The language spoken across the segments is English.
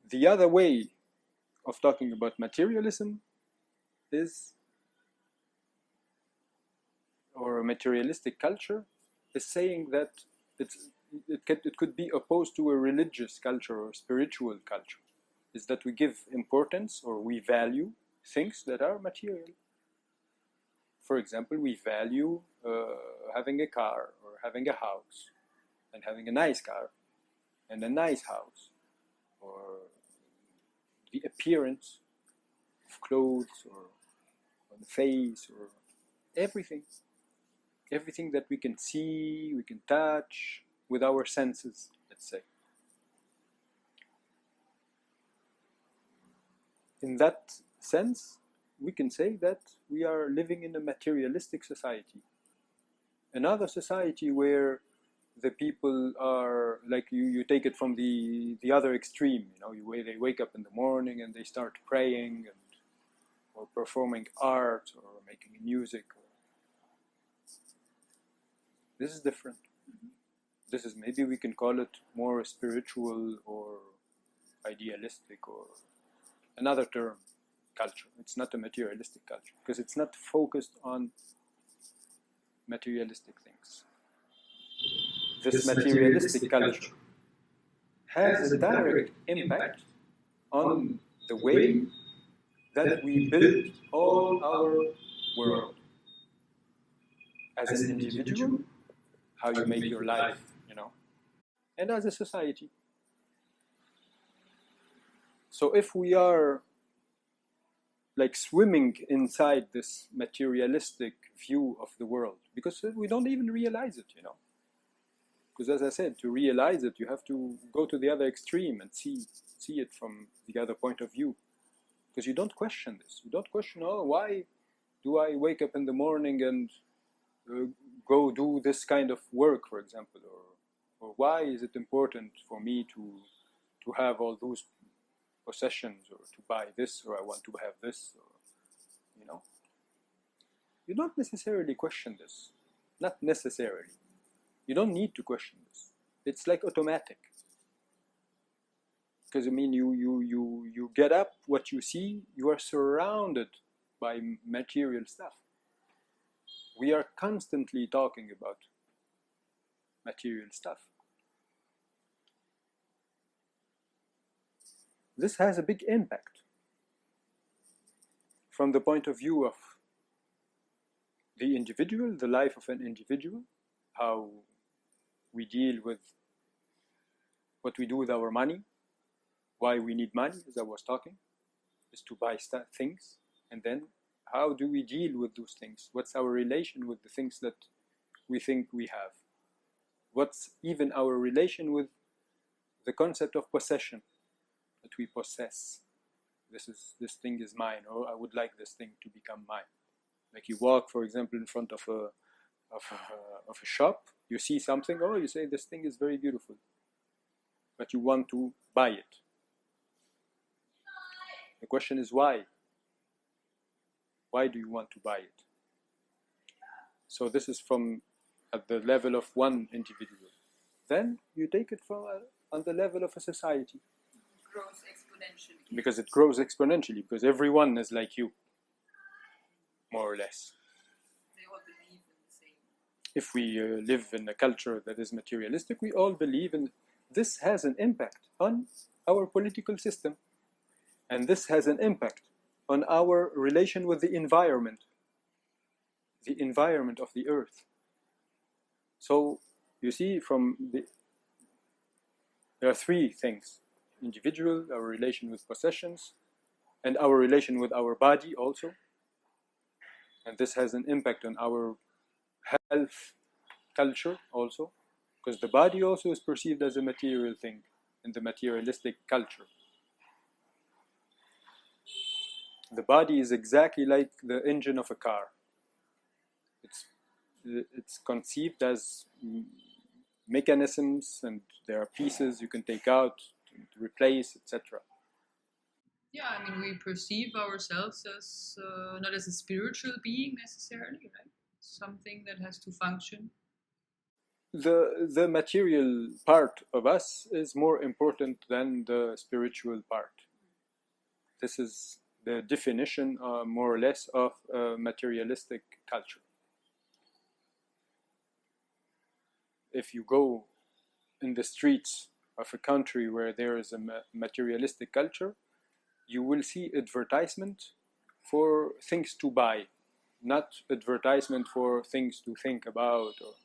The other way of talking about materialism is, or a materialistic culture, is saying that it could be opposed to a religious culture or spiritual culture. Is that we give importance or we value things that are material. For example, we value having a car or having a house, and having a nice car and a nice house, or the appearance of clothes or on the face, or everything that we can see, we can touch with our senses, let's say. In that sense, we can say that we are living in a materialistic society. Another society where the people are like, you take it from the other extreme, they wake up in the morning and they start praying or performing art or making music. This is different. This is, maybe we can call it more spiritual or idealistic, or another term, culture. It's not a materialistic culture because it's not focused on materialistic things. This materialistic culture has a direct impact on the way that we build all our world. As an individual, how you make your life, and as a society. So if we are like swimming inside this materialistic view of the world, because we don't even realize it, because as I said, to realize it, you have to go to the other extreme and see it from the other point of view, because you don't question this. You don't question, why do I wake up in the morning and go do this kind of work, for example, or why is it important for me to have all those possessions, or to buy this, or I want to have this, or, you don't necessarily question this. Not necessarily. You don't need to question this. It's like automatic. Because you get up, what you see, you are surrounded by material stuff. We are constantly talking about material stuff. This has a big impact from the point of view of the individual, the life of an individual, how we deal with what we do with our money, why we need money, as I was talking, is to buy things, and then how do we deal with those things? What's our relation with the things that we think we have? What's even our relation with the concept of possession, that we possess? This thing is mine, or I would like this thing to become mine. Like you walk, for example, in front of a shop, you see something, you say this thing is very beautiful, but you want to buy it. The question is why? Why do you want to buy it? So this is from at the level of one individual. Then you take it from on the level of a society. It grows exponentially. Because it grows exponentially, because everyone is like you, more or less. They all believe in the same. If we live in a culture that is materialistic, we all believe in this. Has an impact on our political system, and this has an impact on our relation with the environment of the earth. So you see, there are three things: individual, our relation with possessions, and our relation with our body also. And this has an impact on our health culture also, because the body also is perceived as a material thing in the materialistic culture. The body is exactly like the engine of a car. It's conceived as mechanisms, and there are pieces you can take out, to replace, etc. Yeah, we perceive ourselves as not as a spiritual being necessarily, right? Something that has to function. the material part of us is more important than the spiritual part. This is the definition, more or less, of a materialistic culture. If you go in the streets of a country where there is a materialistic culture, you will see advertisement for things to buy, not advertisement for things to think about. Or,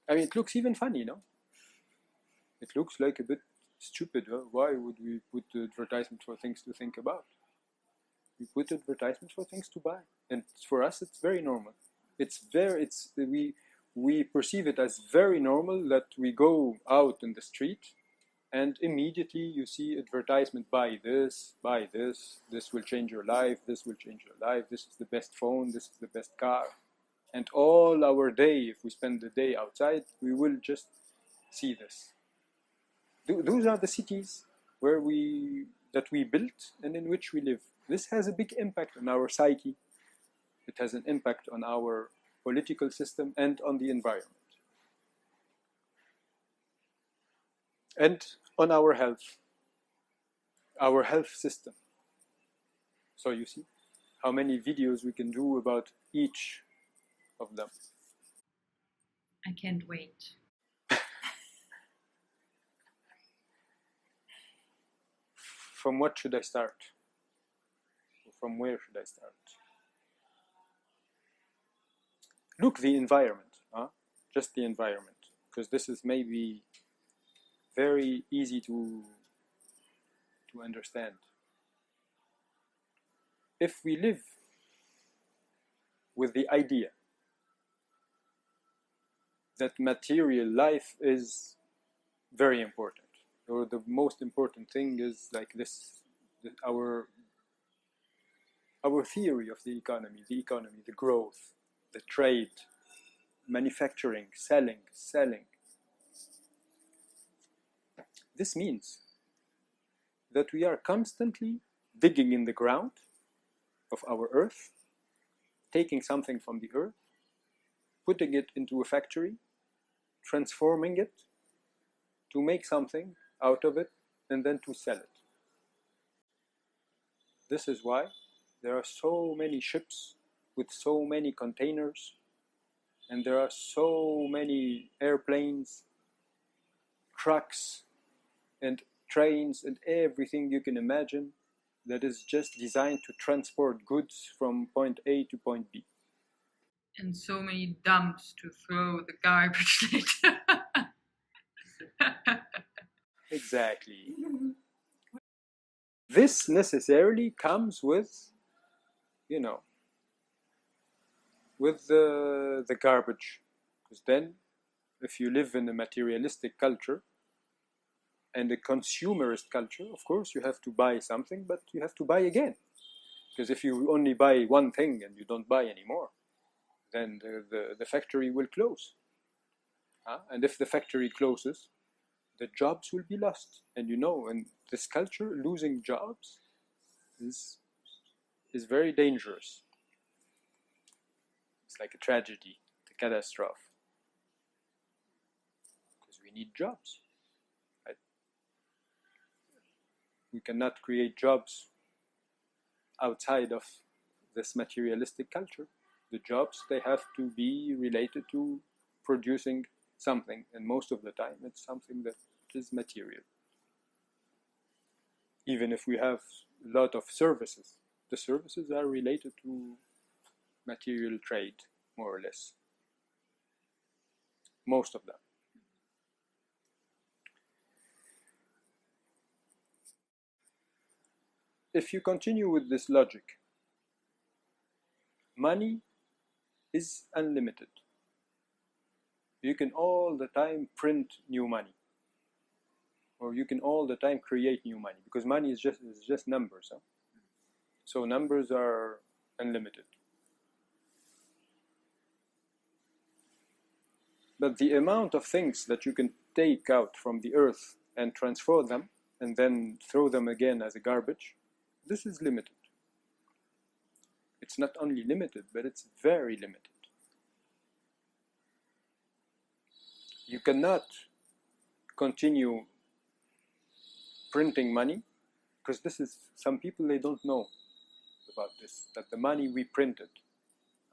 I mean, it looks even funny, no? It looks like a bit stupid. Huh? Why would we put advertisement for things to think about? We put advertisements for things to buy, and for us, it's very normal. We perceive it as very normal that we go out in the street, and immediately you see advertisement: buy this, this will change your life, this will change your life, this is the best phone, this is the best car. And all our day, if we spend the day outside, we will just see this. Those are the cities that we built and in which we live. This has a big impact on our psyche. It has an impact on our political system and on the environment. And on our health system. So you see how many videos we can do about each of them. I can't wait. From what should I start? From where should I start? Look, the environment, just the environment, because this is maybe very easy to understand. If we live with the idea that material life is very important, or the most important thing is like this, our theory of the economy, the growth, the trade, manufacturing, selling. This means that we are constantly digging in the ground of our earth, taking something from the earth, putting it into a factory, transforming it to make something out of it, and then to sell it. This is why there are so many ships with so many containers, and there are so many airplanes, trucks, and trains, and everything you can imagine that is just designed to transport goods from point A to point B. And so many dumps to throw the garbage later. Exactly. This necessarily comes with, with the garbage. Because then, if you live in a materialistic culture and a consumerist culture, of course you have to buy something, but you have to buy again. Because if you only buy one thing and you don't buy anymore, then the factory will close. And if the factory closes, the jobs will be lost. And in this culture, losing jobs is very dangerous. It's like a tragedy, a catastrophe. Because we need jobs. Right? We cannot create jobs outside of this materialistic culture. The jobs, they have to be related to producing something, and most of the time it's something that is material. Even if we have a lot of services, the services are related to material trade, more or less. Most of them. If you continue with this logic, money is unlimited. You can all the time print new money, or you can all the time create new money, because money is just numbers. Huh? So numbers are unlimited. But the amount of things that you can take out from the earth and transform them and then throw them again as a garbage, this is limited. It's not only limited, but it's very limited. you cannot continue printing money, because this is, some people, they don't know about this, that the money we printed,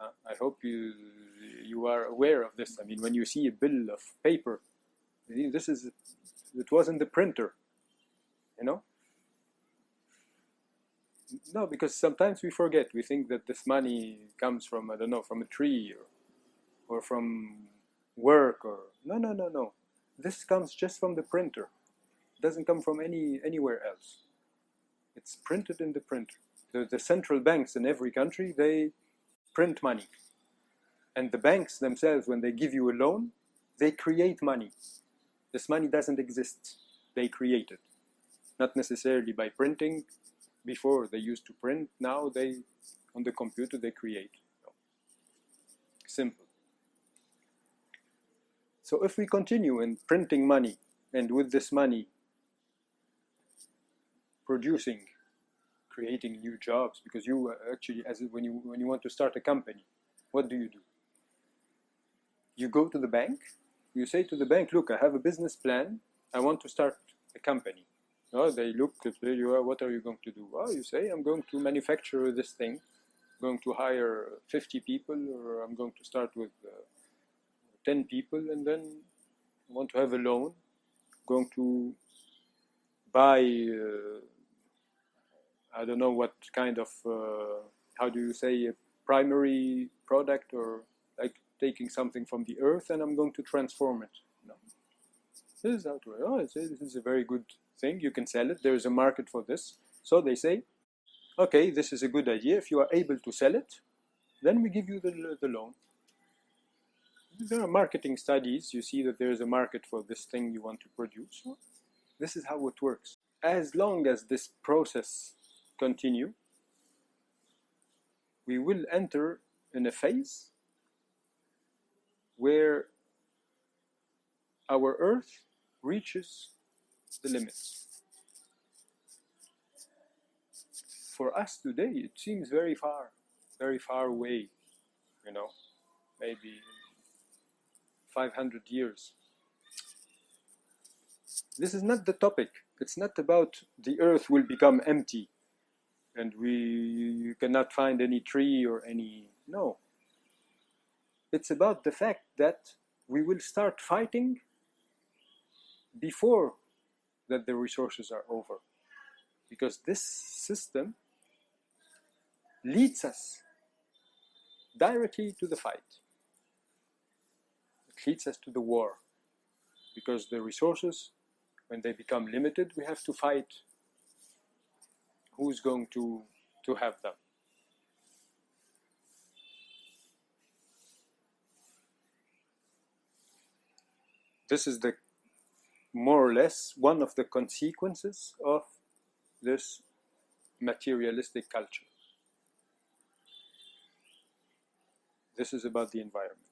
I hope you are aware of this. I mean, when you see a bill of paper, this is, it wasn't the printer, you know? No, because sometimes we forget. We think that this money comes from, I don't know, from a tree or from work, or no. This comes just from the printer. It doesn't come from anywhere else. It's printed in the printer. The central banks in every country, they print money. And the banks themselves, when they give you a loan, they create money. This money doesn't exist. They create it. Not necessarily by printing. Before they used to print, now they, on the computer, they create. Simple. So if we continue in printing money, and with this money producing, creating new jobs, because you actually, when you want to start a company, what do? You go to the bank, you say to the bank, look, I have a business plan, I want to start a company. No, they look at you, what are you going to do? Well, you say, I'm going to manufacture this thing, I'm going to hire 50 people, or I'm going to start with 10 people, and then I want to have a loan, I'm going to buy, I don't know what kind of, how do you say, a primary product, or like taking something from the earth, and I'm going to transform it. No. This is how to, oh, this is a very good thing, you can sell it, there is a market for this. So they say, okay, this is a good idea, if you are able to sell it, then we give you the loan. There are marketing studies, you see that there is a market for this thing you want to produce. This is how it works. As long as this process continue, we will enter in a phase where our earth reaches the limits. For us today, it seems very far away, you know, maybe 500 years. This is not the topic. It's not about the earth will become empty and you cannot find any tree or any, no. It's about the fact that we will start fighting before that the resources are over, because this system leads us directly to the fight. It leads us to the war, because the resources, when they become limited, we have to fight who's going to have them. This is the more or less one of the consequences of this materialistic culture. This is about the environment.